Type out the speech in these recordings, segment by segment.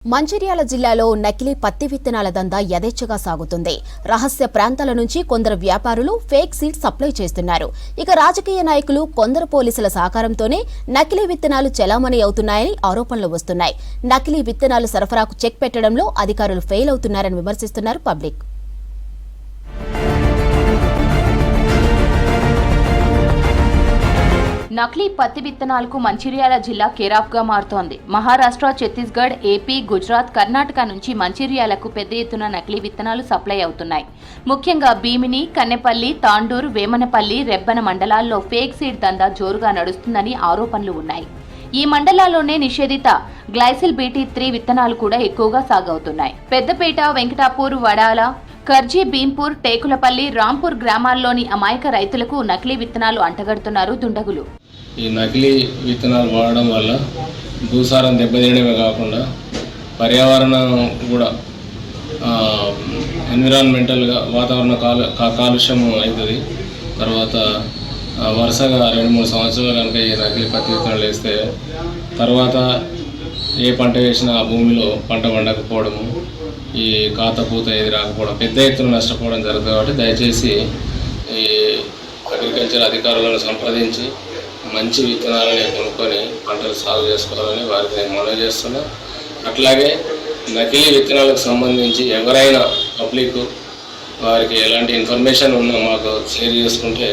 మంచిర్యాల జిల్లాలో నకిలీ పత్తి విత్తనాల దందా యథేచ్ఛగా సాగుతుంది. రహస్య ప్రాంతాల నుంచి కొందరు వ్యాపారులు ఫేక్ సీడ్స్ సప్లై చేస్తున్నారు. ఇక రాజకీయ నాయకులు, కొందరు పోలీసుల సహకారంతోనే నకిలీ విత్తనాలు చెలామణి అవుతున్నాయని ఆరోపణలు వస్తున్నాయి. నకిలీ విత్తనాలు సరఫరాకు చెక్ పెట్టడంలో అధికారులు ఫెయిల్ అవుతున్నారని విమర్శిస్తున్నారు పబ్లిక్. నకిలీ పత్తి విత్తనాలకు మంచిర్యాల జిల్లా కేరాఫ్గా మారుతోంది. మహారాష్ట్ర, ఛత్తీస్గఢ్, ఏపీ, గుజరాత్, కర్ణాటక నుంచి మంచిర్యాలకు పెద్ద ఎత్తున నకిలీ విత్తనాలు సప్లై అవుతున్నాయి. ముఖ్యంగా భీమిని, కన్నెపల్లి, తాండూరు, వేమనపల్లి, రెబ్బన మండలాల్లో ఫేక్ సీడ్ దందా జోరుగా నడుస్తుందని ఆరోపణలు ఉన్నాయి. ఈ మండలాల్లోనే నిషేధిత గ్లైసిల్ BT3 విత్తనాలు కూడా ఎక్కువగా సాగవుతున్నాయి. పెద్దపేట, వెంకటాపూర్, వడాల, కర్జీ, భీంపూర్, టేకులపల్లి, రాంపూర్ గ్రామాల్లోని అమాయక రైతులకు నకిలీ విత్తనాలు అంటగడుతున్నారు దుండగులు. ఈ నకిలీ విత్తనాలు వాడడం వల్ల భూసారం దెబ్బతీయడమే కాకుండా పర్యావరణం కూడా ఎన్విరాన్మెంటల్గా వాతావరణ కాలుష్యం అవుతుంది. తర్వాత వరుసగా 2-3 సంవత్సరాలు కనుక ఈ నకిలీ పత్తి విత్తనాలు వేస్తే తర్వాత ఏ పంట వేసినా ఆ భూమిలో పంట పండకపోవడము, ఈ కాతపూత ఏది రాకపోవడం, పెద్ద ఎత్తున నష్టపోవడం జరుగుతుంది. కాబట్టి దయచేసి ఈ అగ్రికల్చర్ అధికారులను సంప్రదించి మంచి విత్తనాలని కొనుక్కొని పంటలు సాగు చేసుకోవాలని వారికి నేను మనవి చేస్తున్నా. అట్లాగే నకిలీ విత్తనాలకు సంబంధించి ఎవరైనా పబ్లిక్ వారికి ఎలాంటి ఇన్ఫర్మేషన్ ఉన్నా మాకు షేర్ చేసుకుంటే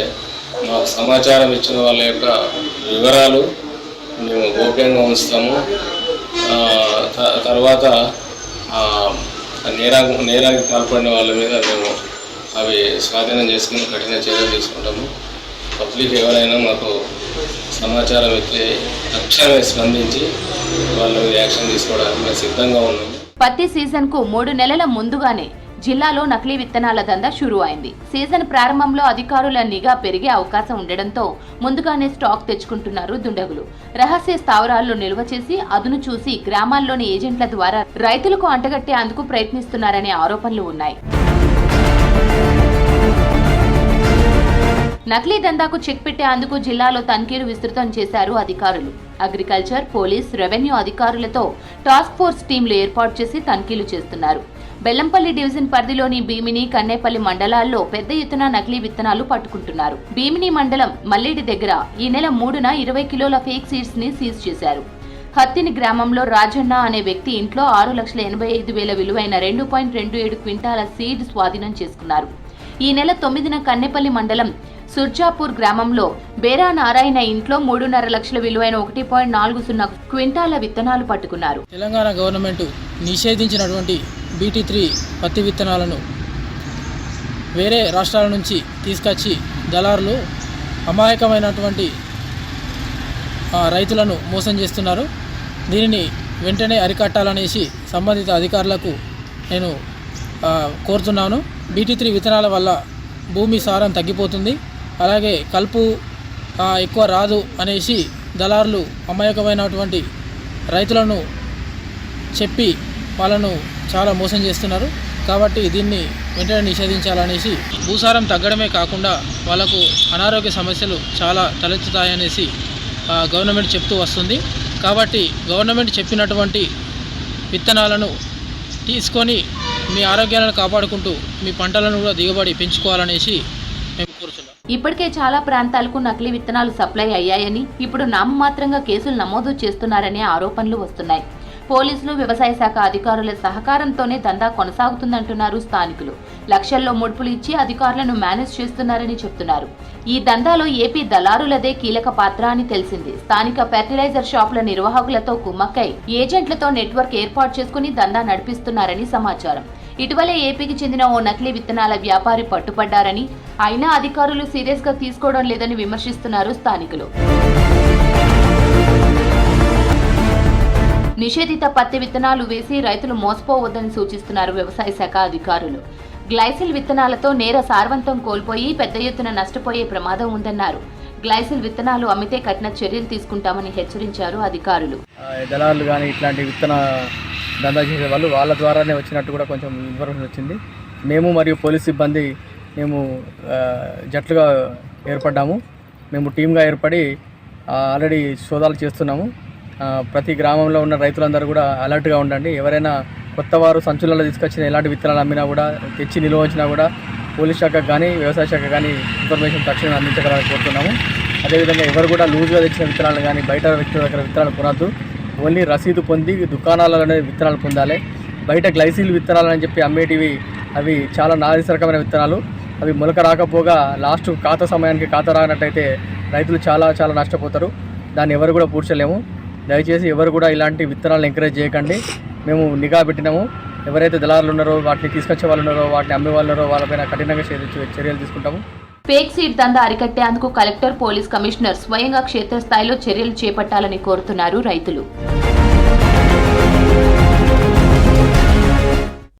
మాకు సమాచారం ఇచ్చిన వాళ్ళ యొక్క వివరాలు మేము గోప్యంగా ఉంచుతాము. తర్వాత నేరానికి పాల్పడిన వాళ్ళ మీద మేము అవి స్వాధీనం చేసుకుని కఠిన చర్యలు తీసుకుంటాము. పబ్లిక్ ఎవరైనా మాకు సమాచారం ఇస్తే తక్షణమే స్పందించి వాళ్ళ మీద యాక్షన్ తీసుకోవడానికి మేము సిద్ధంగా ఉన్నాము. పత్తి సీజన్ కు 3 నెలల ముందుగానే జిల్లాలో నకిలీ విత్తనాల దందా షురూ అయింది. సీజన్ ప్రారంభంలో అధికారుల నిఘా పెరిగే అవకాశం ఉండడంతో ముందుగానే స్టాక్ తెచ్చుకుంటున్నారు దుండగులు. రహస్య స్థావరాల్లో నిల్వ చేసి అదును చూసి గ్రామాల్లోని ఏజెంట్ల ద్వారా రైతులకు అంటగట్టేందుకు ప్రయత్నిస్తున్నారనే ఆరోపణలు ఉన్నాయి. నకిలీ దందాకు చెక్ పెట్టేందుకు జిల్లాలో తనిఖీలు విస్తృతం చేశారు అధికారులు. అగ్రికల్చర్, పోలీస్, రెవెన్యూ అధికారులతో టాస్క్ ఫోర్స్ టీంలు ఏర్పాటు చేసి తనిఖీలు చేస్తున్నారు. బెల్లంపల్లి డివిజన్ పరిధిలోని భీమిని, కన్నెపల్లి మండలాల్లో పెద్ద ఎత్తున నకిలీ విత్తనాలు పట్టుకుంటున్నారు. భీమిని మండలం మల్లేడి దగ్గర ఈ నెల 3న 20 కిలోల ఫేక్ సీడ్స్ ని సీజ్ చేశారు. హత్తిని గ్రామంలో రాజన్న అనే వ్యక్తి ఇంట్లో 6,85,000 విలువైన 2.27 క్వింటాల సీడ్ స్వాధీనం చేసుకున్నారు. ఈ నెల 9న కన్నెపల్లి మండలం సుర్జాపూర్ గ్రామంలో బేరా నారాయణ ఇంట్లో 3.5 లక్షల విలువైన 1.40 క్వింటాల విత్తనాలు పట్టుకున్నారు. తెలంగాణ గవర్నమెంట్ నిషేధించినటువంటి BT3 పత్తి విత్తనాలను వేరే రాష్ట్రాల నుంచి తీసుకొచ్చి దళారులు అమాయకమైనటువంటి రైతులను మోసం చేస్తున్నారు. దీనిని వెంటనే అరికట్టాలనేసి సంబంధిత అధికారులకు నేను కోరుతున్నాను. BT3 విత్తనాల వల్ల భూమి సారం తగ్గిపోతుంది, అలాగే కలుపు ఎక్కువ రాదు అనేసి దళారులు అమాయకమైనటువంటి రైతులను చెప్పి వాళ్ళను చాలా మోసం చేస్తున్నారు. కాబట్టి దీన్ని వెంటనే నిషేధించాలనేసి, భూసారం తగ్గడమే కాకుండా వాళ్ళకు అనారోగ్య సమస్యలు చాలా తలెత్తుతాయనేసి గవర్నమెంట్ చెప్తూ వస్తుంది. కాబట్టి గవర్నమెంట్ చెప్పినటువంటి విత్తనాలను తీసుకొని మీ ఆరోగ్యాలను కాపాడుకుంటూ మీ పంటలను కూడా దిగుబడి పెంచుకోవాలనేసి మేము కోరుతున్నాం. ఇప్పటికే చాలా ప్రాంతాలకు నకిలీ విత్తనాలు సప్లై అయ్యాయని, ఇప్పుడు నామమాత్రంగా కేసులు నమోదు చేస్తున్నారనే ఆరోపణలు వస్తున్నాయి. పోలీసులు, వ్యవసాయ శాఖ అధికారుల సహకారంతోనే దందా కొనసాగుతుందంటున్నారు స్థానికులు. లక్షల్లో ముడుపులు ఇచ్చి అధికారులను మేనేజ్ చేస్తున్నారని చెప్తున్నారు. ఈ దందాలో ఏపీ దళారులదే కీలక పాత్ర అని తెలిసింది. స్థానిక ఫెర్టిలైజర్ షాపుల నిర్వాహకులతో కుమ్మక్కై ఏజెంట్లతో నెట్వర్క్ ఏర్పాటు చేసుకుని దందా నడిపిస్తున్నారని సమాచారం. ఇటీవలే ఏపీకి చెందిన ఓ నకిలీ విత్తనాల వ్యాపారి పట్టుపడ్డారని, అయినా అధికారులు సీరియస్ గా తీసుకోవడం లేదని విమర్శిస్తున్నారు స్థానికులు. నిషేధిత పత్తి విత్తనాలు వేసి రైతులు మోసపోవద్దని సూచిస్తున్నారు వ్యవసాయ శాఖ అధికారులు. గ్లైసిల్ విత్తనాలతో నేర సారవంతం కోల్పోయి పెద్ద ఎత్తున నష్టపోయే ప్రమాదం ఉందన్నారు. గ్లైసిల్ విత్తనాలు అమ్మితే కఠిన చర్యలు తీసుకుంటామని హెచ్చరించారు అధికారులు. దళారులు కానీ ఇట్లాంటి విత్తన దందా చేసే వాళ్ళు వాళ్ళ ద్వారానే వచ్చినట్టు కూడా కొంచెం ఇన్ఫర్మేషన్ వచ్చింది. మేము మరియు పోలీస్ సిబ్బంది మేము జట్లుగా ఏర్పడ్డాము. మేము టీమ్గా ఏర్పడి ఆల్రెడీ సోదాలు చేస్తున్నాము. ప్రతి గ్రామంలో ఉన్న రైతులందరూ కూడా అలర్ట్గా ఉండండి. ఎవరైనా కొత్త వారు సంచులలో తీసుకొచ్చిన ఎలాంటి విత్తనాలు అమ్మినా కూడా, తెచ్చి నిల్వ వచ్చినా కూడా పోలీస్ శాఖకు కానీ వ్యవసాయ శాఖ కానీ ఇన్ఫర్మేషన్ తక్షణం అందించగలని కోరుతున్నాము. అదేవిధంగా ఎవరు కూడా లూజ్గా తెచ్చిన విత్తనాలు కానీ బయట వ్యక్తుల దగ్గర విత్తనాలు కొనద్దు. ఓన్లీ రసీదు పొంది దుకాణాలలోనే విత్తనాలు పొందాలి. బయట గ్లైసిల్ విత్తనాలు అని చెప్పి అమ్మేటివి అవి చాలా నాసిరకమైన విత్తనాలు. అవి మొలక రాకపోగా లాస్ట్ ఖాతా సమయానికి ఖాతా రానట్టయితే రైతులు చాలా చాలా నష్టపోతారు. దాన్ని ఎవరు కూడా పూడ్చలేము. దయచేసి ఎవరు కూడా ఇలాంటి విత్తనాలను ఎంకరేజ్ చేయకండి. మేము నిఘా పెట్టినాము. ఎవరైతే దళారులు ఉన్నారో, వాటిని తీసుకొచ్చే వాళ్ళు ఉన్నారో, వాటిని అమ్మే వాళ్ళు ఉన్నారో వాళ్ళపైన కఠినంగా చర్యలు తీసుకుంటాము. ఫేక్ సీడ్ దందా అరికట్టేందుకు కలెక్టర్, పోలీస్ కమిషనర్ స్వయంగా క్షేత్రస్థాయిలో చర్యలు చేపట్టాలని కోరుతున్నారు రైతులు.